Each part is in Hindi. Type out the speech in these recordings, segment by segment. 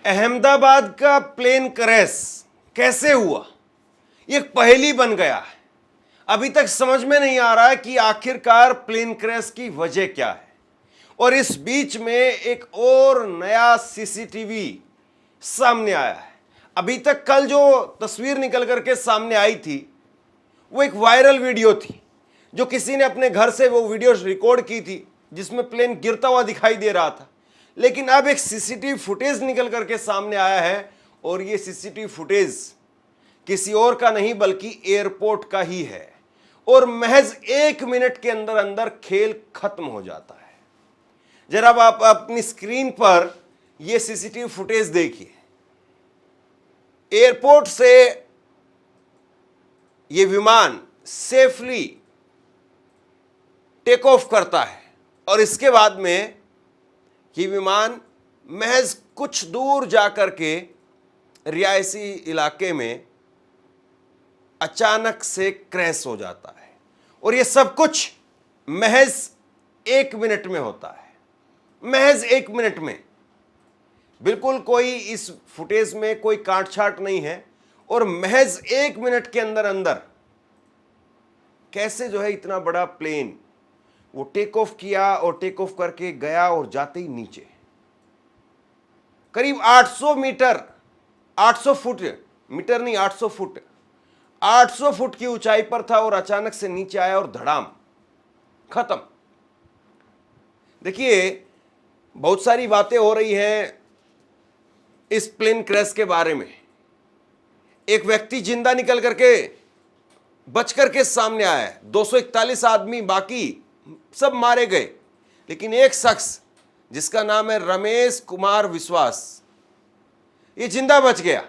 अहमदाबाद का प्लेन क्रैश कैसे हुआ, ये एक पहेली बन गया है। अभी तक समझ में नहीं आ रहा है कि आखिरकार प्लेन क्रैश की वजह क्या है। और इस बीच में एक और नया सीसीटीवी सामने आया है। अभी तक कल जो तस्वीर निकल करके सामने आई थी वो एक वायरल वीडियो थी, जो किसी ने अपने घर से वो वीडियो रिकॉर्ड की थी, जिसमें प्लेन गिरता हुआ दिखाई दे रहा था। लेकिन अब एक सीसीटीवी फुटेज निकल करके सामने आया है, और ये सीसीटीवी फुटेज किसी और का नहीं बल्कि एयरपोर्ट का ही है। और महज 1 मिनट के अंदर अंदर खेल खत्म हो जाता है। जरा आप अपनी स्क्रीन पर यह सीसीटीवी फुटेज देखिए। एयरपोर्ट से यह विमान सेफली टेक ऑफ करता है, और इसके बाद में यह विमान महज कुछ दूर जाकर के रिहायशी इलाके में अचानक से क्रैश हो जाता है। और यह सब कुछ महज 1 मिनट में होता है। महज 1 मिनट में, बिल्कुल कोई इस फुटेज में कोई काट छाट नहीं है। और महज 1 मिनट के अंदर अंदर कैसे जो है इतना बड़ा प्लेन वो टेक ऑफ किया, और टेक ऑफ करके गया, और जाते ही नीचे करीब 800 मीटर, 800 फुट, मीटर नहीं 800 फुट, 800 फुट की ऊंचाई पर था, और अचानक से नीचे आया और धड़ाम खत्म। देखिए, बहुत सारी बातें हो रही हैं इस प्लेन क्रैश के बारे में। एक व्यक्ति जिंदा निकल करके बच करके सामने आया है। 241 आदमी बाकी सब मारे गए, लेकिन एक शख्स जिसका नाम है रमेश कुमार विश्वास, ये जिंदा बच गया।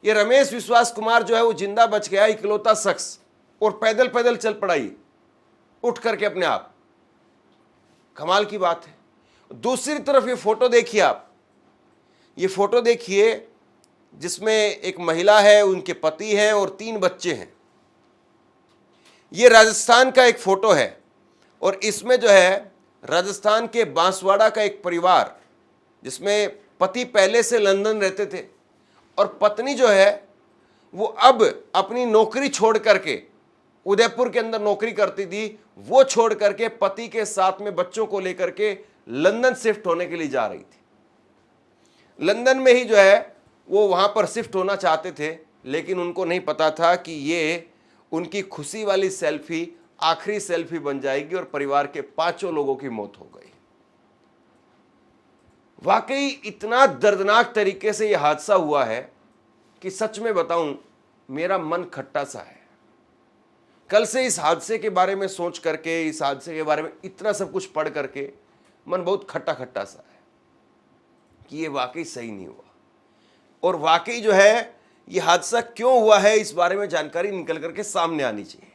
ये रमेश विश्वास कुमार जो है वो जिंदा बच गया, इकलौता शख्स, और पैदल पैदल चल पड़ा ये, उठ करके अपने आप। कमाल की बात है। दूसरी तरफ ये फोटो देखिए आप, ये फोटो देखिए जिसमें एक महिला है, उनके पति हैं और 3 बच्चे हैं। ये राजस्थान का एक फोटो है, और इसमें जो है राजस्थान के बांसवाड़ा का एक परिवार, जिसमें पति पहले से लंदन रहते थे, और पत्नी जो है वो अब अपनी नौकरी छोड़ करके, उदयपुर के अंदर नौकरी करती थी, वो छोड़ करके पति के साथ में बच्चों को लेकर के लंदन शिफ्ट होने के लिए जा रही थी। लंदन में ही जो है वो वहां पर शिफ्ट होना चाहते थे, लेकिन उनको नहीं पता था कि ये उनकी खुशी वाली सेल्फी आखिरी सेल्फी बन जाएगी, और परिवार के 5 लोगों की मौत हो गई। वाकई इतना दर्दनाक तरीके से यह हादसा हुआ है कि सच में बताऊं, मेरा मन खट्टा सा है। कल से इस हादसे के बारे में सोच करके, इस हादसे के बारे में इतना सब कुछ पढ़ करके मन बहुत खट्टा खट्टा सा है कि ये वाकई सही नहीं हुआ। और वाकई जो है ये हादसा क्यों हुआ है, इस बारे में जानकारी निकल करके सामने आनी चाहिए।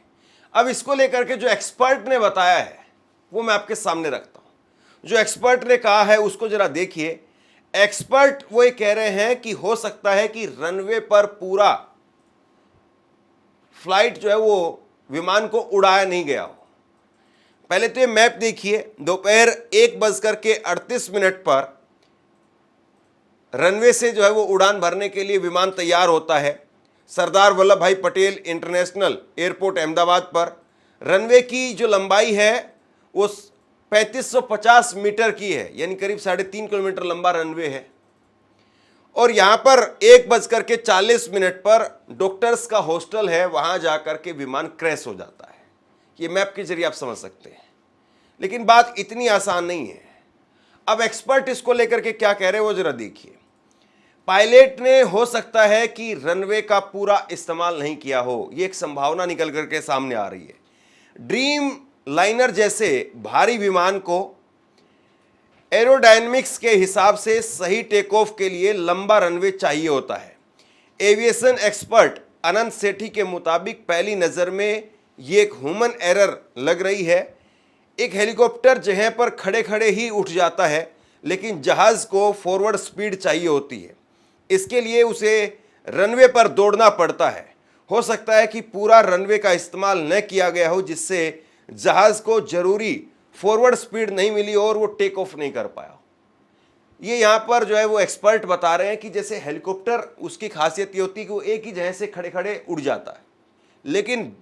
अब इसको लेकर के जो एक्सपर्ट ने बताया है वो मैं आपके सामने रखता हूं। जो एक्सपर्ट ने कहा है उसको जरा देखिए। एक्सपर्ट वो ये कह रहे हैं कि हो सकता है कि रनवे पर पूरा फ्लाइट जो है वो विमान को उड़ाया नहीं गया हो। पहले तो ये मैप देखिए, दोपहर 1:38 पर रनवे से जो है वो उड़ान भरने के लिए विमान तैयार होता है। सरदार वल्लभ भाई पटेल इंटरनेशनल एयरपोर्ट अहमदाबाद पर रनवे की जो लंबाई है वो 3550 मीटर की है, यानी करीब 3.5 किलोमीटर लंबा रनवे है। और यहाँ पर 1:40 पर डॉक्टर्स का हॉस्टल है, वहाँ जाकर के विमान क्रैश हो जाता है। ये मैप के जरिए आप समझ सकते हैं। लेकिन बात इतनी आसान नहीं है। अब एक्सपर्ट इसको लेकर के क्या कह रहे हैं वो जरा देखिए। पायलट ने हो सकता है कि रनवे का पूरा इस्तेमाल नहीं किया हो, ये एक संभावना निकल करके सामने आ रही है। ड्रीम लाइनर जैसे भारी विमान को एरोडायनेमिक्स के हिसाब से सही टेक ऑफ के लिए लंबा रनवे चाहिए होता है। एविएशन एक्सपर्ट अनंत सेठी के मुताबिक पहली नज़र में ये एक ह्यूमन एरर लग रही है। एक हेलीकॉप्टर जगह पर खड़े खड़े ही उठ जाता है, लेकिन जहाज़ को फॉरवर्ड स्पीड चाहिए होती है। इसके लिए उसे रनवे पर दौड़ना पड़ता है। हो सकता है कि पूरा रनवे का इस्तेमाल न किया गया हो, जिससे जहाज़ को जरूरी फॉरवर्ड स्पीड नहीं मिली और वो टेक ऑफ नहीं कर पाया। ये यहाँ पर जो है वो एक्सपर्ट बता रहे हैं कि जैसे हेलीकॉप्टर, उसकी खासियत ये होती है कि वो एक ही जगह से खड़े खड़े उड़ जाता है, लेकिन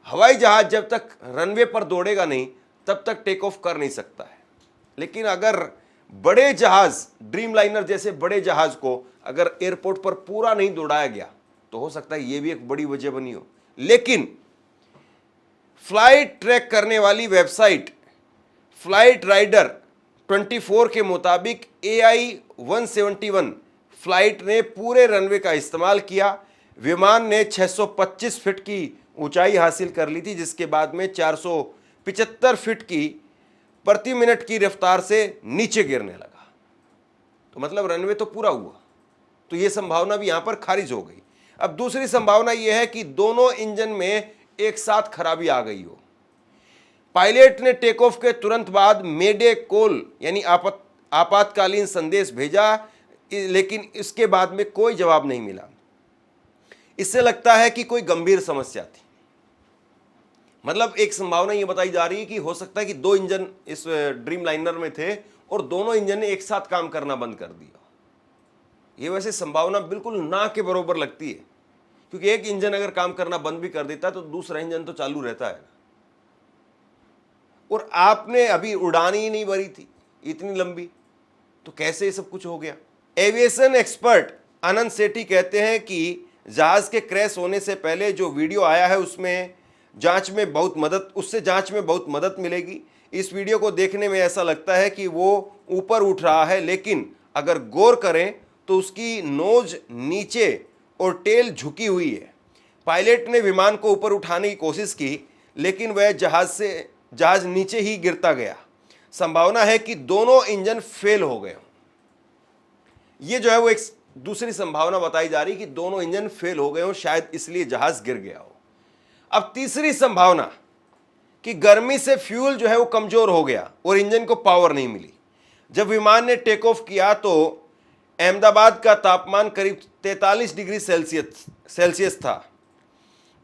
हवाई जहाज जब तक रनवे पर दौड़ेगा नहीं तब तक टेक ऑफ कर नहीं सकता है। लेकिन अगर बड़े जहाज, ड्रीम लाइनर जैसे बड़े जहाज को अगर एयरपोर्ट पर पूरा नहीं दौड़ाया गया तो हो सकता है ये भी एक बड़ी वजह बनी हो। लेकिन फ्लाइट ट्रैक करने वाली वेबसाइट फ्लाइट राइडर 24 के मुताबिक AI-171 फ्लाइट ने पूरे रनवे का इस्तेमाल किया। विमान ने 625 फीट की ऊंचाई हासिल कर ली थी, जिसके बाद में 475 फीट की प्रति मिनट की रफ्तार से नीचे गिरने लगा। तो मतलब रनवे तो पूरा हुआ, तो यह संभावना भी यहां पर खारिज हो गई। अब दूसरी संभावना यह है कि दोनों इंजन में एक साथ खराबी आ गई हो। पायलट ने टेक ऑफ के तुरंत बाद मेडे कॉल यानी आपातकालीन संदेश भेजा, लेकिन इसके बाद में कोई जवाब नहीं मिला। इससे लगता है कि कोई गंभीर समस्या थी। मतलब एक संभावना यह बताई जा रही है कि हो सकता है कि दो इंजन इस ड्रीम लाइनर में थे और दोनों इंजन ने एक साथ काम करना बंद कर दिया। ये वैसे संभावना बिल्कुल ना के बराबर लगती है, क्योंकि एक इंजन अगर काम करना बंद भी कर देता है तो दूसरा इंजन तो चालू रहता है ना। और आपने अभी उड़ान ही नहीं भरी थी इतनी लंबी, तो कैसे ये सब कुछ हो गया। एविएशन एक्सपर्ट आनंद सेठी कहते हैं कि जहाज के क्रैश होने से पहले जो वीडियो आया है उससे जांच में बहुत मदद मिलेगी। इस वीडियो को देखने में ऐसा लगता है कि वो ऊपर उठ रहा है, लेकिन अगर गौर करें तो उसकी नोज नीचे और टेल झुकी हुई है। पायलट ने विमान को ऊपर उठाने की कोशिश की, लेकिन वह जहाज नीचे ही गिरता गया। संभावना है कि दोनों इंजन फेल हो गए। ये जो है वो एक दूसरी संभावना बताई जा रही कि दोनों इंजन फेल हो गए हो, शायद इसलिए जहाज गिर गया हो। अब तीसरी संभावना कि गर्मी से फ्यूल जो है वो कमजोर हो गया और इंजन को पावर नहीं मिली। जब विमान ने टेक ऑफ किया तो अहमदाबाद का तापमान करीब 43 डिग्री सेल्सियस था।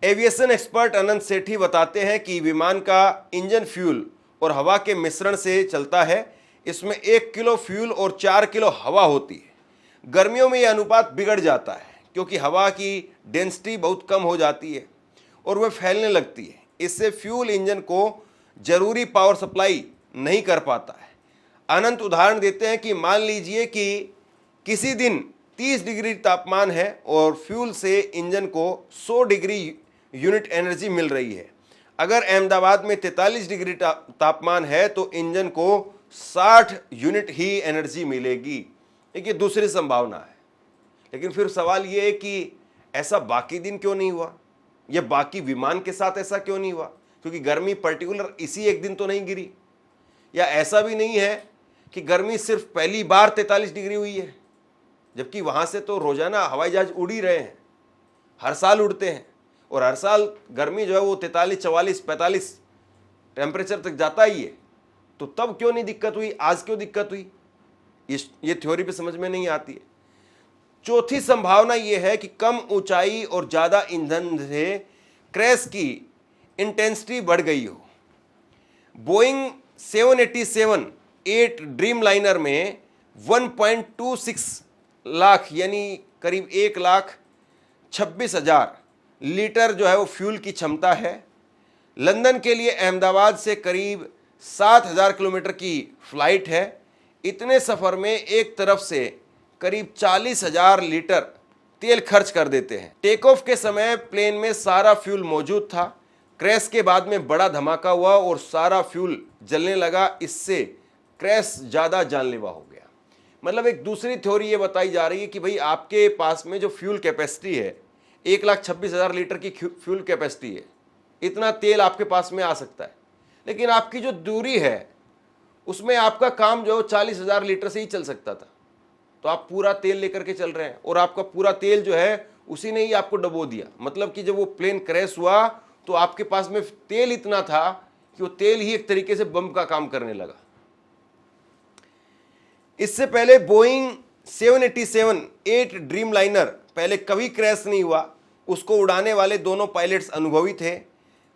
एविएशन एक्सपर्ट अनंत सेठी बताते हैं कि विमान का इंजन फ्यूल और हवा के मिश्रण से चलता है। इसमें 1 किलो फ्यूल और 4 किलो हवा होती है। गर्मियों में यह अनुपात बिगड़ जाता है क्योंकि हवा की डेंसिटी बहुत कम हो जाती है और वह फैलने लगती है। इससे फ्यूल इंजन को जरूरी पावर सप्लाई नहीं कर पाता है। अनंत उदाहरण देते हैं कि मान लीजिए कि किसी दिन 30 डिग्री तापमान है और फ्यूल से इंजन को 100 डिग्री यूनिट एनर्जी मिल रही है। अगर अहमदाबाद में 43 डिग्री तापमान है तो इंजन को 60 यूनिट ही एनर्जी मिलेगी। ये दूसरी संभावना है। लेकिन फिर सवाल ये है कि ऐसा बाकी दिन क्यों नहीं हुआ, या बाकी विमान के साथ ऐसा क्यों नहीं हुआ? क्योंकि गर्मी पर्टिकुलर इसी एक दिन तो नहीं गिरी, या ऐसा भी नहीं है कि गर्मी सिर्फ पहली बार 43 डिग्री हुई है, जबकि वहां से तो रोजाना हवाई जहाज उड़ ही रहे हैं, हर साल उड़ते हैं और हर साल गर्मी जो है वो 43, 44, 45 टेम्परेचर तक जाता ही है। तो तब क्यों नहीं दिक्कत हुई, आज क्यों दिक्कत हुई? ये थ्योरी पे समझ में नहीं आती है। चौथी संभावना यह है कि कम ऊंचाई और ज्यादा ईंधन से क्रैश की इंटेंसिटी बढ़ गई हो। बोइंग 787-8 ड्रीम लाइनर में 1.26 लाख यानी करीब 1,26,000 लीटर जो है वो फ्यूल की क्षमता है। लंदन के लिए अहमदाबाद से करीब 7,000 किलोमीटर की फ्लाइट है। इतने सफ़र में एक तरफ से करीब 40,000 लीटर तेल खर्च कर देते हैं। टेक ऑफ के समय प्लेन में सारा फ्यूल मौजूद था। क्रैश के बाद में बड़ा धमाका हुआ और सारा फ्यूल जलने लगा। इससे क्रैश ज़्यादा जानलेवा हो गया। मतलब एक दूसरी थ्योरी ये बताई जा रही है कि भाई आपके पास में जो फ्यूल कैपेसिटी है 1,26,000 लीटर की फ्यूल कैपेसिटी है, इतना तेल आपके पास में आ सकता है, लेकिन आपकी जो दूरी है उसमें आपका काम जो 40,000 लीटर से ही चल सकता था। तो आप पूरा तेल लेकर के चल रहे हैं और आपका पूरा तेल जो है उसी ने ही आपको डुबो दिया। मतलब कि जब वो प्लेन क्रैश हुआ तो आपके पास में तेल इतना था कि वो तेल ही एक तरीके से बम का काम करने लगा। इससे पहले बोइंग 787-8 ड्रीम लाइनर पहले कभी क्रैश नहीं हुआ। उसको उड़ाने वाले दोनों पायलट्स अनुभवी थे।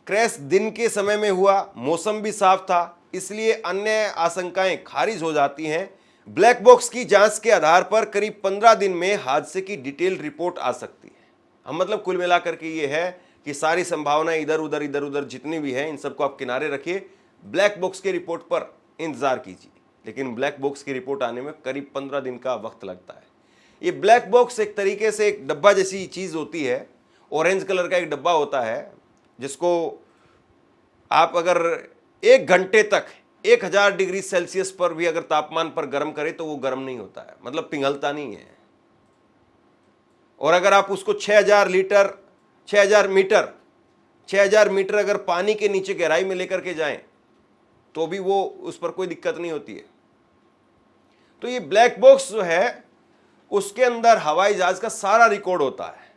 क्रैश दिन के समय में हुआ, मौसम भी साफ था, इसलिए अन्य आशंकाएं खारिज हो जाती हैं। ब्लैक बॉक्स की जांच के आधार पर करीब 15 दिन में हादसे की डिटेल रिपोर्ट आ सकती है। हम मतलब कुल मिलाकर के ये है कि सारी संभावनाएं इधर उधर जितनी भी हैं इन सबको आप किनारे रखिए, ब्लैक बॉक्स की रिपोर्ट पर इंतजार कीजिए। लेकिन ब्लैक बॉक्स की रिपोर्ट आने में करीब 15 दिन का वक्त लगता है। ये ब्लैक बॉक्स एक तरीके से एक डब्बा जैसी चीज होती है, ऑरेंज कलर का एक डब्बा होता है, जिसको आप अगर 1 घंटे तक 1000 डिग्री सेल्सियस पर भी अगर तापमान पर गर्म करें तो वो गर्म नहीं होता है, मतलब पिघलता नहीं है। और अगर आप उसको 6000 मीटर अगर पानी के नीचे गहराई में लेकर के जाएं तो भी वो उस पर कोई दिक्कत नहीं होती है। तो ये ब्लैक बॉक्स जो है उसके अंदर हवाई जहाज का सारा रिकॉर्ड होता है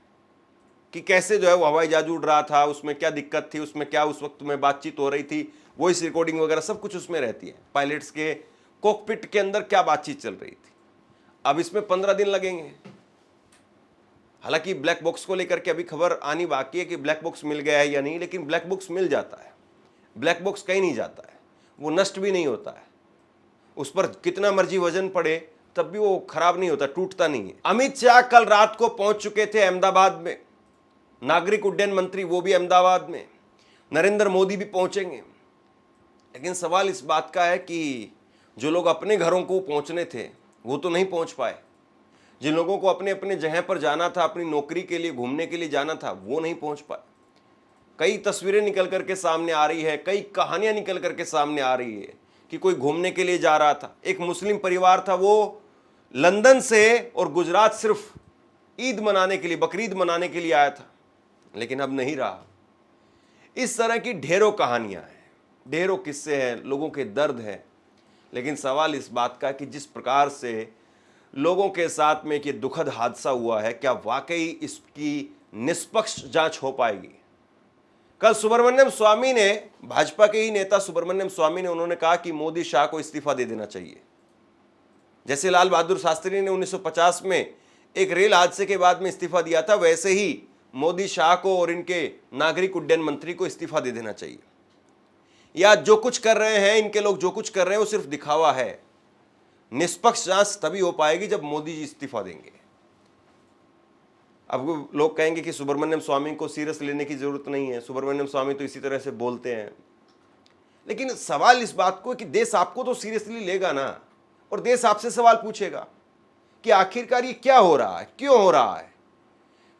कि कैसे जो है वो हवाई जहाज उड़ रहा था, उसमें क्या दिक्कत थी, उसमें क्या उस वक्त में बातचीत हो रही थी, वॉइस रिकॉर्डिंग वगैरह सब कुछ उसमें रहती है। पायलट्स के कॉकपिट के अंदर क्या बातचीत चल रही थी। अब इसमें 15 दिन लगेंगे। हालांकि ब्लैक बॉक्स को लेकर के अभी खबर आनी बाकी है कि ब्लैक बॉक्स मिल गया है या नहीं, लेकिन ब्लैक बॉक्स मिल जाता है। ब्लैक बॉक्स कहीं नहीं जाता है, वो नष्ट भी नहीं होता है। उस पर कितना मर्जी वजन पड़े तब भी वो खराब नहीं होता, टूटता नहीं है। अमित शाह कल रात को पहुंच चुके थे अहमदाबाद में, नागरिक उड्डयन मंत्री वो भी अहमदाबाद में, नरेंद्र मोदी भी पहुंचेंगे। लेकिन सवाल इस बात का है कि जो लोग अपने घरों को पहुंचने थे वो तो नहीं पहुंच पाए, जिन लोगों को अपने अपने जगह पर जाना था, अपनी नौकरी के लिए घूमने के लिए जाना था, वो नहीं पहुंच पाए। कई तस्वीरें निकल करके सामने आ रही है, कई कहानियां निकल करके सामने आ रही है कि कोई घूमने के लिए जा रहा था, एक मुस्लिम परिवार था, वो लंदन से और गुजरात सिर्फ ईद मनाने के लिए, बकरीद मनाने के लिए आया था, लेकिन अब नहीं रहा। इस तरह की ढेरों कहानियां हैं, ढेरों किस्से हैं, लोगों के दर्द हैं। लेकिन सवाल इस बात का कि जिस प्रकार से लोगों के साथ में ये दुखद हादसा हुआ है, क्या वाकई इसकी निष्पक्ष जांच हो पाएगी? कल सुब्रमण्यम स्वामी ने, भाजपा के ही नेता सुब्रमण्यम स्वामी ने, उन्होंने कहा कि मोदी शाह को इस्तीफा दे देना चाहिए। जैसे लाल बहादुर शास्त्री ने 1950 में एक रेल हादसे के बाद में इस्तीफा दिया था, वैसे ही मोदी शाह को और इनके नागरिक उड्डयन मंत्री को इस्तीफा दे देना चाहिए। या जो कुछ कर रहे हैं इनके लोग, जो कुछ कर रहे हैं वो सिर्फ दिखावा है। निष्पक्ष जांच तभी हो पाएगी जब मोदी जी इस्तीफा देंगे। अब लोग कहेंगे कि सुब्रमण्यम स्वामी को सीरियस लेने की जरूरत नहीं है, सुब्रमण्यम स्वामी तो इसी तरह से बोलते हैं। लेकिन सवाल इस बात को कि देश आपको तो सीरियसली लेगा ना, और देश आपसे सवाल पूछेगा कि आखिरकार ये क्या हो रहा है, क्यों हो रहा है।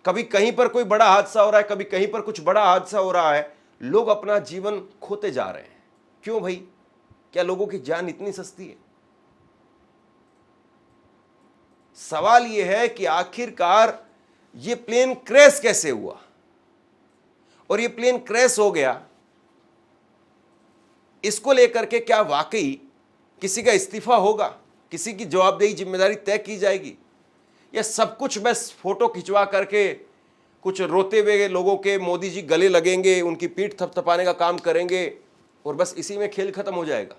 कभी कहीं पर कोई बड़ा हादसा हो रहा है, कभी कहीं पर कुछ बड़ा हादसा हो रहा है, लोग अपना जीवन खोते जा रहे हैं। क्यों भाई? क्या लोगों की जान इतनी सस्ती है? सवाल यह है कि आखिरकार ये प्लेन क्रैश कैसे हुआ, और ये प्लेन क्रैश हो गया, इसको लेकर के क्या वाकई किसी का इस्तीफा होगा, किसी की जवाबदेही जिम्मेदारी तय की जाएगी, या सब कुछ बस फोटो खिंचवा करके कुछ रोते हुए लोगों के मोदी जी गले लगेंगे, उनकी पीठ थपथपाने का काम करेंगे और बस इसी में खेल खत्म हो जाएगा?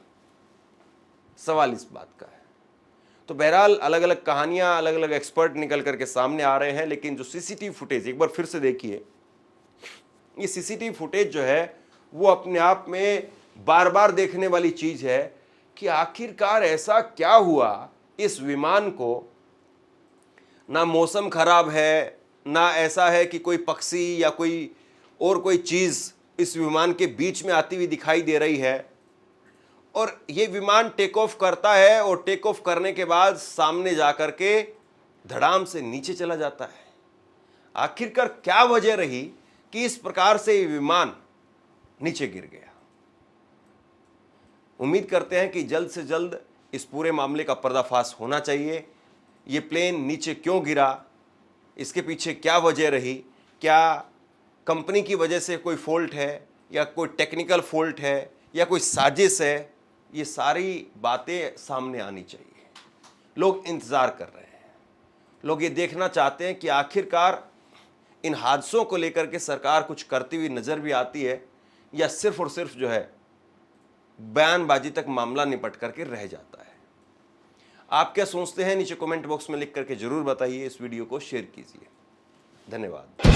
सवाल इस बात का है। तो बहरहाल अलग अलग कहानियां, अलग अलग एक्सपर्ट निकल करके सामने आ रहे हैं। लेकिन जो सीसीटीवी फुटेज, एक बार फिर से देखिए, ये सीसीटीवी फुटेज जो है वो अपने आप में बार बार देखने वाली चीज है कि आखिरकार ऐसा क्या हुआ इस विमान को। ना मौसम खराब है, ना ऐसा है कि कोई पक्षी या कोई और कोई चीज इस विमान के बीच में आती हुई दिखाई दे रही है, और ये विमान टेक ऑफ करता है और टेक ऑफ करने के बाद सामने जाकर के धड़ाम से नीचे चला जाता है। आखिरकार क्या वजह रही कि इस प्रकार से ये विमान नीचे गिर गया? उम्मीद करते हैं कि जल्द से जल्द इस पूरे मामले का पर्दाफाश होना चाहिए। ये प्लेन नीचे क्यों गिरा, इसके पीछे क्या वजह रही, क्या कंपनी की वजह से कोई फॉल्ट है, या कोई टेक्निकल फॉल्ट है, या कोई साजिश है, ये सारी बातें सामने आनी चाहिए। लोग इंतज़ार कर रहे हैं, लोग ये देखना चाहते हैं कि आखिरकार इन हादसों को लेकर के सरकार कुछ करती हुई नज़र भी आती है, या सिर्फ और सिर्फ जो है बयानबाजी तक मामला निपट करके रह जाता है। आप क्या सोचते हैं नीचे कमेंट बॉक्स में लिख करके जरूर बताइए। इस वीडियो को शेयर कीजिए। धन्यवाद।